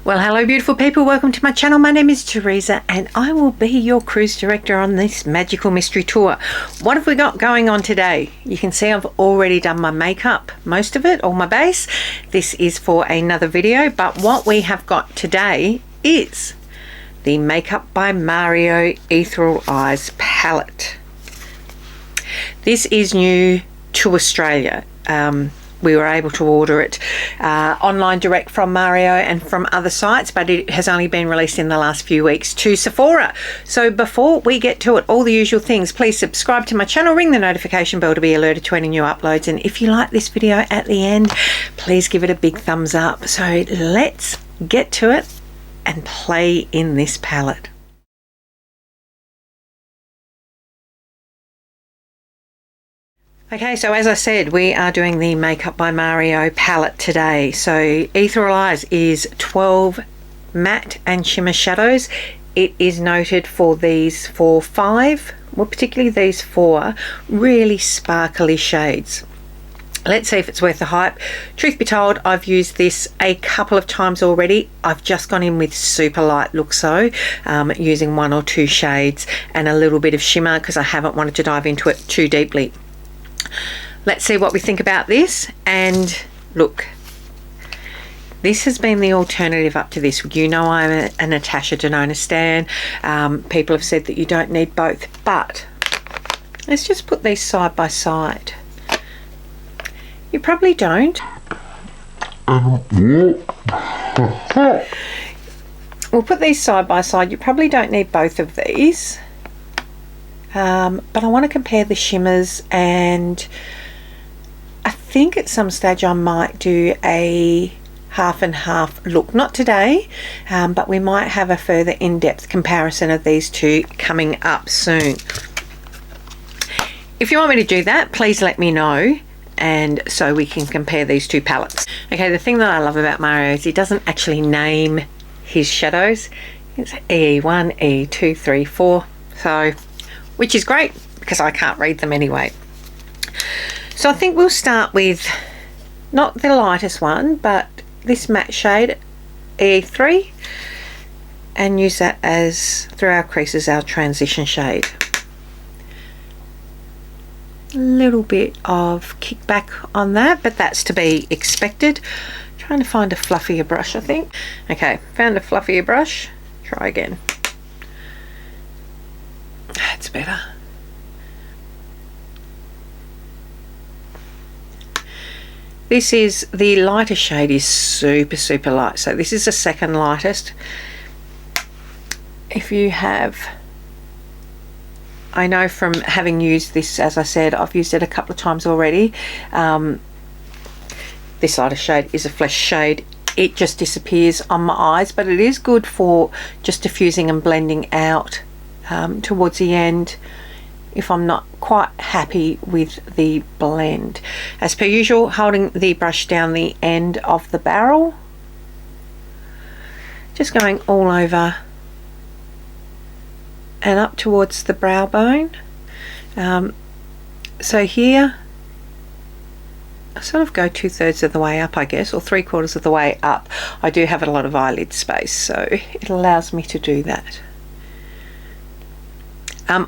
Well, hello beautiful people, welcome to my channel. My name is Teresa and I will be your cruise director on this magical mystery tour. What have we got going on today? You can see I've already done my makeup, most of it, all my base. This is for another video, but what we have got today is the Makeup by Mario Etheral Eyes Palette. This is new to Australia. We were able to order it online direct from Mario and from other sites, but it has only been released in the last few weeks to Sephora. So before we get to it, all the usual things, please subscribe to my channel, ring the notification bell to be alerted to any new uploads, and if you like this video at the end, please give it a big thumbs up. So let's get to it and play in this palette. Okay, so as I said, we are doing the Makeup by Mario palette today. So Ethereal Eyes is 12 matte and shimmer shadows. It is noted for these five, well particularly these four, really sparkly shades. Let's see if it's worth the hype. Truth be told, I've used this a couple of times already. I've just gone in with super light Luxo, using one or two shades and a little bit of shimmer because I haven't wanted to dive into it too deeply. Let's see what we think about this. And look, this has been the alternative up to this. You know I'm a Natasha Denona stan. People have said that you don't need both, but let's just put these side by side. You probably don't. We'll put these side by side. You probably don't need both of these. But I want to compare the shimmers, and I think at some stage I might do a half and half look. Not today, but we might have a further in-depth comparison of these two coming up soon. If you want me to do that, please let me know, and so we can compare these two palettes. Okay, the thing that I love about Mario is he doesn't actually name his shadows. It's E1, E2, 3, 4. So, which is great because I can't read them anyway. So I think we'll start with not the lightest one, but this matte shade, E3, and use that as through our creases, our transition shade. A little bit of kickback on that, but that's to be expected. Trying to find a fluffier brush, I think. Okay, found a fluffier brush. Try again. That's better. This is the lighter shade, is super light. So this is the second lightest. If you have, I know from having used this, as I said, I've used it a couple of times already. This lighter shade is a flesh shade. It just disappears on my eyes, but it is good for just diffusing and blending out towards the end if I'm not quite happy with the blend. As per usual, holding the brush down the end of the barrel, just going all over and up towards the brow bone. So here I sort of go 2/3 of the way up, I guess, or 3/4 of the way up. I do have a lot of eyelid space, so it allows me to do that.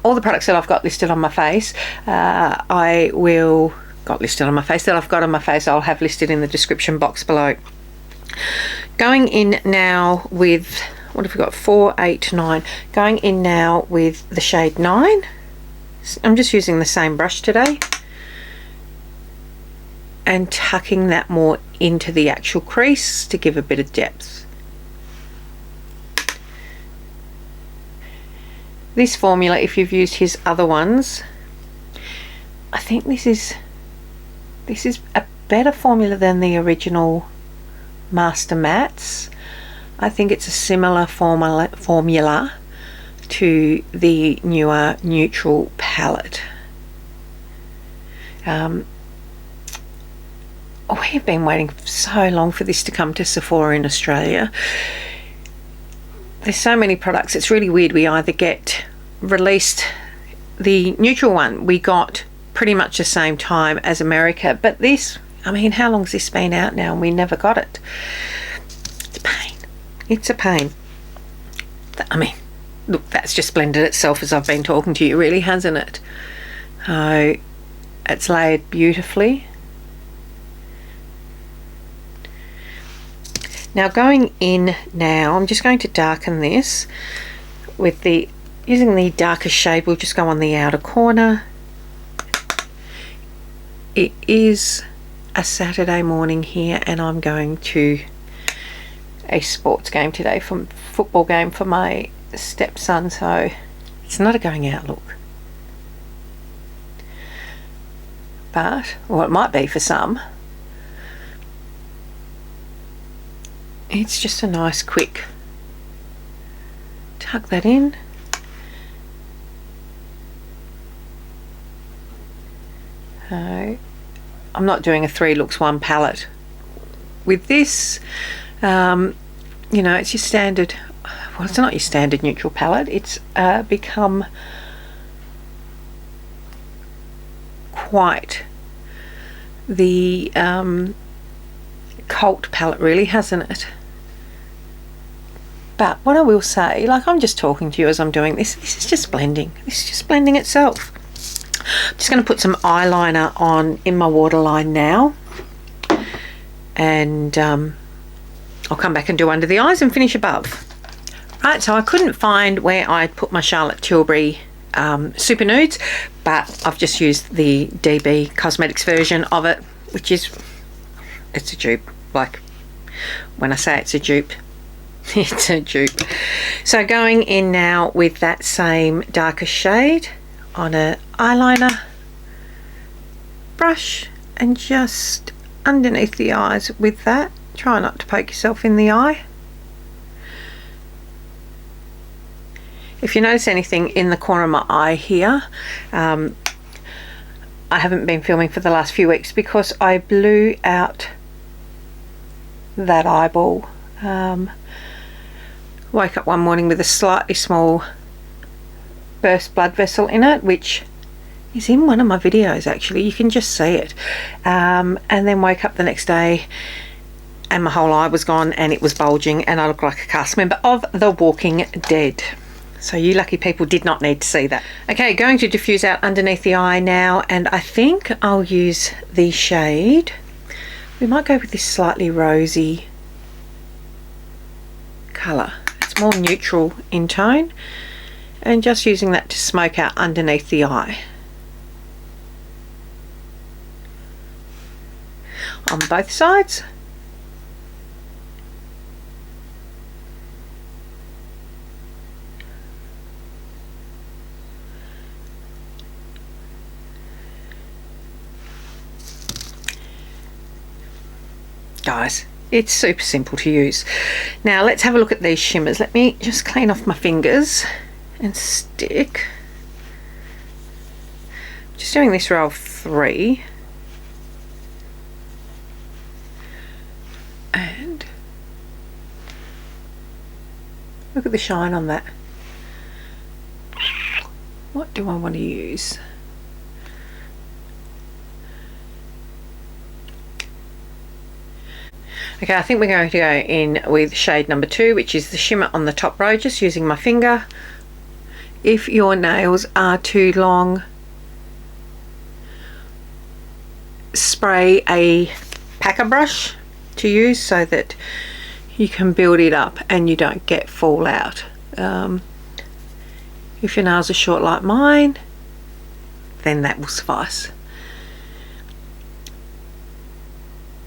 All the products that I've got listed on my face, that I've got on my face, I'll have listed in the description box below. Going in now with, what have we got, 4, 8, 9. Going in now with the shade 9. I'm just using the same brush today. And tucking that more into the actual crease to give a bit of depth. This formula, if you've used his other ones, I think this is a better formula than the original Master Mattes. I think it's a similar formula to the newer neutral palette. We've been waiting so long for this to come to Sephora in Australia. There's so many products, it's really weird. We either get released, the neutral one we got pretty much the same time as America, but this, I mean, how long's this been out now and we never got it? It's a pain. It's a pain. I mean, look, that's just blended itself as I've been talking to you, really, hasn't it? So it's layered beautifully. Now going in now, I'm just going to darken this with using the darker shade. We'll just go on the outer corner. It is a Saturday morning here and I'm going to a sports game today, from football game for my stepson, so it's not a going out look. But, well, it might be for some. It's just a nice quick tuck that in. I'm not doing a 3 looks 1 palette with this. You know, it's your standard, well, it's not your standard neutral palette. It's become quite the cult palette, really, hasn't it? But what I will say, like, I'm just talking to you as I'm doing this. This is just blending. This is just blending itself. I'm just going to put some eyeliner on in my waterline now, and I'll come back and do under the eyes and finish above. Right, so I couldn't find where I'd put my Charlotte Tilbury Super Nudes, but I've just used the DB Cosmetics version of it, which is, it's a dupe. Like, when I say it's a dupe, it's a dupe. So going in now with that same darker shade on a eyeliner brush, and just underneath the eyes with that. Try not to poke yourself in the eye. If you notice anything in the corner of my eye here, I haven't been filming for the last few weeks because I blew out that eyeball. Woke up one morning with a slightly small burst blood vessel in it, which is in one of my videos actually. You can just see it. And then woke up the next day and my whole eye was gone and it was bulging and I looked like a cast member of The Walking Dead. So you lucky people did not need to see that. Okay, going to diffuse out underneath the eye now, and I think I'll use the shade. We might go with this slightly rosy colour. It's more neutral in tone, and just using that to smoke out underneath the eye. On both sides. Guys, it's super simple to use. Now let's have a look at these shimmers. Let me just clean off my fingers and stick. Just doing this row of 3. And look at the shine on that. What do I want to use? Okay, I think we're going to go in with shade number 2, which is the shimmer on the top row, just using my finger. If your nails are too long, spray a packer brush to use so that you can build it up and you don't get fallout. If your nails are short like mine, then that will suffice.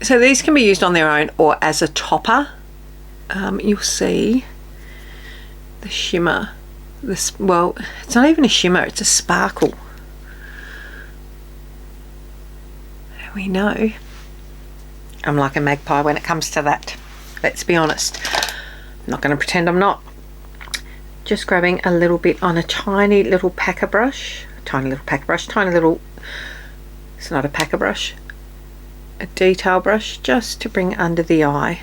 So these can be used on their own or as a topper. You'll see the shimmer. This, well, it's not even a shimmer, it's a sparkle. There we know. I'm like a magpie when it comes to that. Let's be honest. I'm not going to pretend I'm not. Just grabbing a little bit on a tiny little packer brush. Tiny little, it's not a packer brush. A detail brush, just to bring under the eye.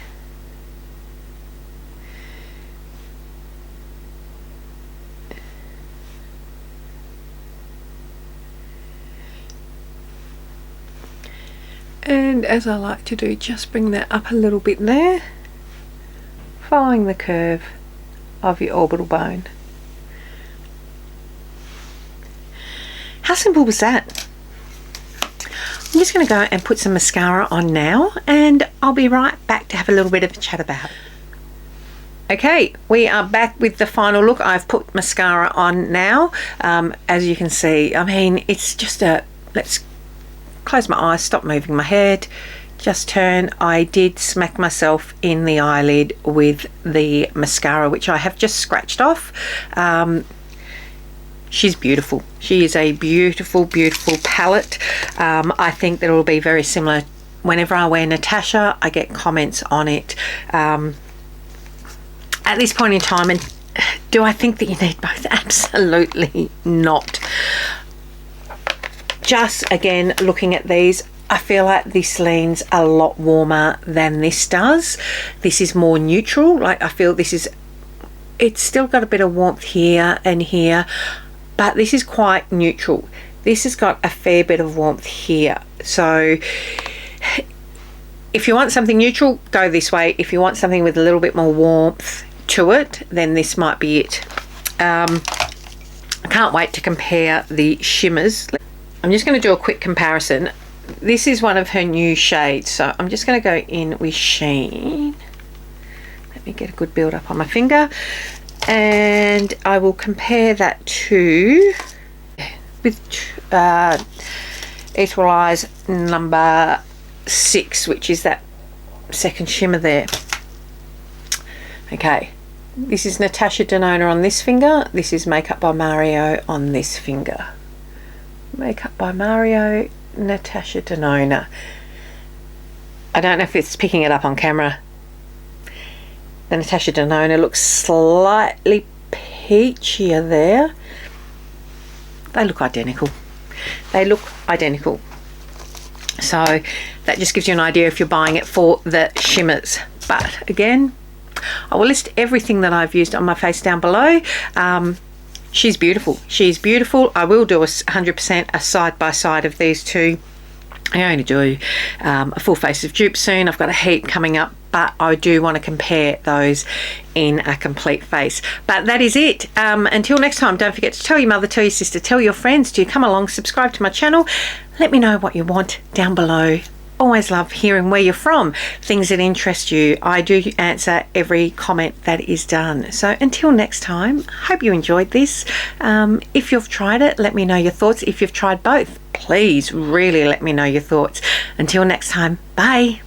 And as I like to do, just bring that up a little bit there following the curve of your orbital bone. How simple was that? I'm just going to go and put some mascara on now, and I'll be right back to have a little bit of a chat about it. Okay, we are back with the final look. I've put mascara on now. As you can see, I mean, it's just a, let's close my eyes, stop moving my head, just turn. I did smack myself in the eyelid with the mascara, which I have just scratched off. She's beautiful. She is a beautiful, beautiful palette. I think that it will be very similar. Whenever I wear Natasha, I get comments on it. At this point in time, and do I think that you need both? Absolutely not. Just again, looking at these, I feel like this leans a lot warmer than this does. This is more neutral. Like, I feel this is, it's still got a bit of warmth here and here, but this is quite neutral. This has got a fair bit of warmth here. So if you want something neutral, go this way. If you want something with a little bit more warmth to it, then this might be it. I can't wait to compare the shimmers. I'm just going to do a quick comparison. This is one of her new shades, so I'm just going to go in with Sheen. Let me get a good build up on my finger, and I will compare that to with Etheral Eyes number 6, which is that second shimmer there. Okay, this is Natasha Denona on this finger. This is Makeup by Mario on this finger. Makeup by Mario, Natasha Denona. I don't know if it's picking it up on camera. The Natasha Denona looks slightly peachier there. They look identical. They look identical. So that just gives you an idea if you're buying it for the shimmers. But again, I will list everything that I've used on my face down below. She's beautiful. She's beautiful. I will do a 100% a side by side of these two. I only do a full face of dupe soon. I've got a heap coming up, but I do want to compare those in a complete face. But that is it. Until next time, don't forget to tell your mother, tell your sister, tell your friends to come along, subscribe to my channel. Let me know what you want down below. Always love hearing where you're from, things that interest you. I do answer every comment that is done. So until next time, hope you enjoyed this. If you've tried it, let me know your thoughts. If you've tried both, please really let me know your thoughts. Until next time, bye.